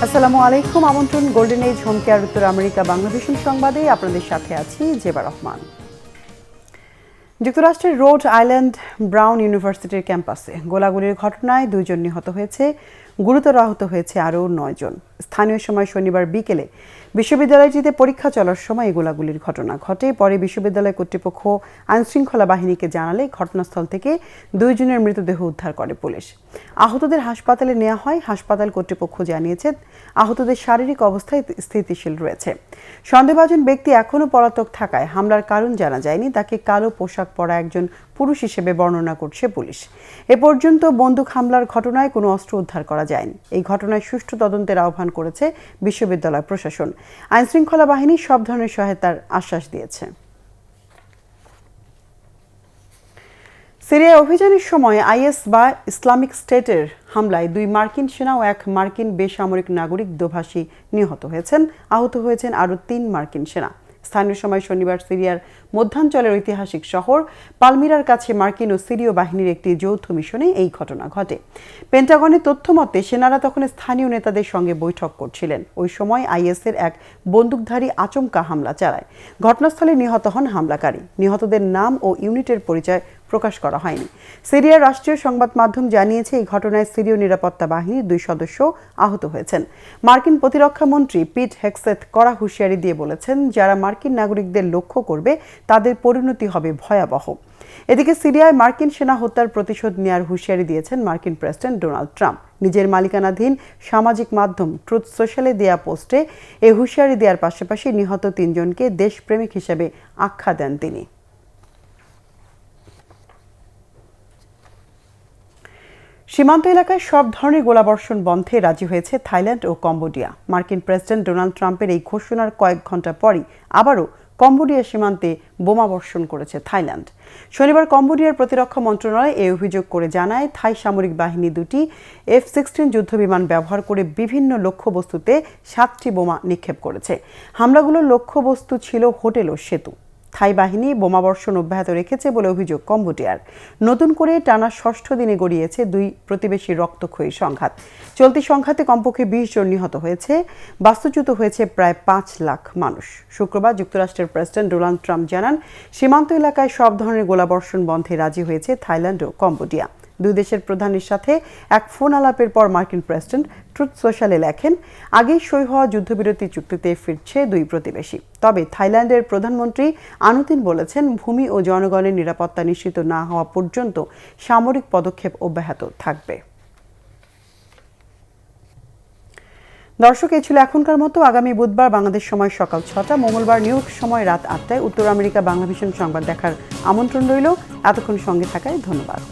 আসসালামু আলাইকুম। আমন্ত্রণ গোল্ডেন এজ হোম কেয়ার উত্তর আমেরিকা বাংলাদেশের সংবাদে আপনাদের সাথে আছি জেবা রহমান। যুক্তরাষ্ট্রের রোড আইল্যান্ড ব্রাউন ইউনিভার্সিটির ক্যাম্পাসে গোলাগুলির ঘটনায় 2 জন নিহত হয়েছে, গুরুতর আহত হয়েছে আরও 9 জন। স্থানীয় সময় শনিবার বিকেলে বিশ্ববিদ্যালয়টিতে পরীক্ষা চলার সময় এই গোলাগুলির ঘটনা ঘটে। পরে বিশ্ববিদ্যালয় কর্তৃপক্ষ আইনশৃঙ্খলা বাহিনীকে জানালে ঘটনাস্থল থেকে 2 জনের মৃতদেহ উদ্ধার করে পুলিশ। আহতদের হাসপাতালে নেওয়া হয়। হাসপাতাল কর্তৃপক্ষ জানিয়েছে আহতদের শারীরিক অবস্থা স্থিতিশীল রয়েছে। সন্দেহভাজন ব্যক্তি এখনও পলাতক থাকায় হামলার কারণ জানা যায়নি। তাকে কালো পোশাক পরা একজন পুরুষ হিসেবে বর্ণনা করছে পুলিশ। এ পর্যন্ত বন্দুক হামলার ঘটনায় কোনো অস্ত্র উদ্ধার করা যায়নি। এই ঘটনায় সুষ্ঠু তদন্তের আহ্বান করেছে বিশ্ববিদ্যালয় প্রশাসন। আইনশৃঙ্খলা বাহিনী সব ধরনের সহায়তার আশ্বাস দিয়েছে। সিরিয়ায় অভিযানের সময় আইএস বা ইসলামিক স্টেটের হামলায় 2 মার্কিন সেনা ও 1 মার্কিন বেসামরিক নাগরিক দোভাষী নিহত হয়েছেন। আহত হয়েছেন আরও 3 মার্কিন সেনা। স্থানীয় সময় শনিবার সিরিয়ার মধ্যাঞ্চলের ঐতিহাসিক শহর পালমিরার কাছে মার্কিন ও সিরীয় বাহিনীর একটি যৌথ মিশনে এই ঘটনা ঘটে। পেন্টাগনের তথ্য মতে সেনারা তখন স্থানীয় নেতাদের সঙ্গে বৈঠক করছিলেন। ওই সময় আইএসের এক বন্দুকধারী আচমকা হামলা চালায়। ঘটনাস্থলে নিহত হন হামলাকারী। নিহতদের নাম ও ইউনিটের পরিচয় প্রকাশ করা হয়নি। সিরিয়ার রাষ্ট্রীয় সংবাদ মাধ্যম জানিয়েছে এই ঘটনায় সিরীয় নিরাপত্তা বাহিনীর 2 সদস্য আহত হয়েছেন। মার্কিন প্রতিরক্ষা মন্ত্রী পিট হেগসেথ কড়া হুঁশিয়ারি দিয়ে বলেছেন, যারা মার্কিন নাগরিকদের লক্ষ্য করবে তাদের পরিণতি হবে ভয়াবহ। এদিকে সিরিয়ায় মার্কিন সেনা হত্যার প্রতিশোধ নেওয়ার হুঁশিয়ারি দিয়েছেন মার্কিন প্রেসিডেন্ট ডোনাল্ড ট্রাম্প। নিজের মালিকানাধীন সামাজিক মাধ্যম ট্রুথ সোশ্যালে দেয়া পোস্টে এই হুঁশিয়ারি দেওয়ার পাশাপাশি নিহত 3 জনকে দেশপ্রেমিক হিসেবে আখ্যা দেন তিনি। সীমান্ত এলাকায় সব ধরনের গোলাবর্ষণ বন্ধে রাজি হয়েছে থাইল্যান্ড ও কম্বোডিয়া। মার্কিন প্রেসিডেন্ট ডোনাল্ড ট্রাম্পের এই ঘোষণার কয়েক ঘন্টা পরই আবারও কম্বোডিয়া সীমান্তে বোমা বর্ষণ করেছে থাইল্যান্ড। শনিবার কম্বোডিয়ার প্রতিরক্ষা মন্ত্রণালয় এই অভিযোগ করে জানায়, থাই সামরিক বাহিনী 2টি F-16 যুদ্ধবিমান ব্যবহার করে বিভিন্ন লক্ষ্যবস্তুতে 7টি বোমা নিক্ষেপ করেছে। হামলাগুলোর লক্ষ্যবস্তু ছিল হোটেল ও সেতু। থাই বাহিনী বোমাবর্ষণ অব্যাহত রেখেছে বলে অভিযোগ কম্বোডিয়ার। নতুন করে টানা 6ষ্ঠ দিনে গড়িয়েছে 2 প্রতিবেশী রক্তক্ষয়ী সংঘাত। চলতি সংঘাতে কমপক্ষে 20 জন নিহত হয়েছে, বাস্তুচ্যুত হয়েছে প্রায় 5 লাখ মানুষ। শুক্রবার যুক্তরাষ্ট্রের প্রেসিডেন্ট ডোনাল্ড ট্রাম্প জানান, সীমান্ত এলাকায় সব ধরনের গোলাবর্ষণ বন্ধে রাজি হয়েছে থাইল্যান্ড ও কম্বোডিয়া। 2 দেশের প্রধানের সাথে এক ফোন আলাপের পর মার্কিন প্রেসিডেন্ট ট্রুথ সোশ্যালে লেখেন, আগেই সই হওয়া যুদ্ধবিরতি চুক্তিতে ফিরছে 2 প্রতিবেশী। তবে থাইল্যান্ডের প্রধানমন্ত্রী আনুতিন বলেছেন, ভূমি ও জনগণের নিরাপত্তা নিশ্চিত না হওয়া পর্যন্ত সামরিক পদক্ষেপ অব্যাহত থাকবে। দর্শক, এই ছিল এখনকার মতো। আগামী বুধবার বাংলাদেশ সময় সকাল 6টা, মঙ্গলবার নিউ ইয়র্ক সময় রাত 8টায় উত্তর আমেরিকা বাংলাভিশন সংবাদ দেখার আমন্ত্রণ রইল। এতক্ষণ সঙ্গে থাকায় ধন্যবাদ।